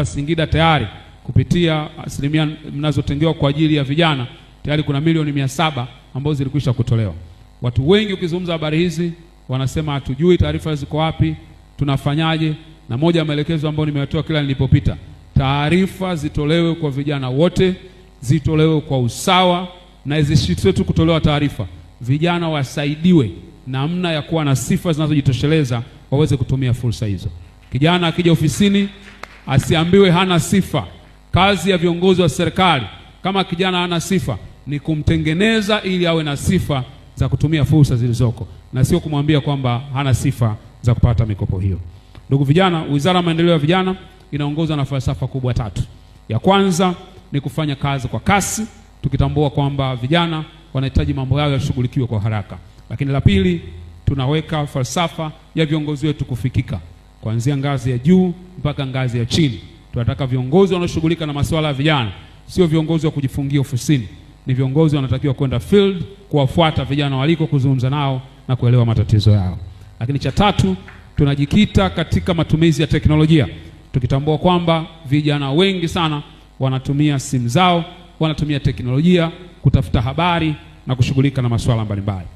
Singida tayari kupitia asilimia mnazotengewa kwa ajili ya vijana tayari kuna milioni 700 ambazo zilikwisha kutolewa. Watu wengi ukizungumza habari hizi wanasema hatujui taarifa ziko wapi, tunafanyaje? Na moja ya maelekezo ambayo nimeyatoa kila nilipopita, taarifa zitolewe kwa vijana wote, zitolewe kwa usawa, na zisitwe tu kutolewa taarifa. Vijana wasaidiwe namna ya kuwa na sifa zinazojitosheleza waweze kutumia fursa hizo. Kijana akija ofisini asiambiwe hana sifa. Kazi ya viongozi wa serikali kama kijana hana sifa ni kumtengeneza ili awe na sifa za kutumia fursa zilizoko, na sio kumwambia kwamba hana sifa za kupata mikopo hiyo. Ndugu vijana, Wizara ya Maendeleo ya Vijana inaongozwa na falsafa kubwa 3. Ya kwanza ni kufanya kazi kwa kasi, tukitambua kwamba vijana wanahitaji mambo yao yashughulikiwe kwa haraka. Lakini la pili, tunaweka falsafa ya viongozi wetu kufikika kuanzia ngazi ya juu mpaka ngazi ya chini. Tunataka viongozi wanaoshughulika na masuala ya vijana, sio viongozi wa kujifungia ofisini. Ni viongozi wanatakiwa kwenda field, kuwafuata vijana waliko, kuzungumza nao na kuelewa matatizo yao. Lakini cha 3, tunajikita katika matumizi ya teknolojia, tukitambua kwamba vijana wengi sana wanatumia simu zao, wanatumia teknolojia kutafuta habari na kushughulika na masuala mbalimbali.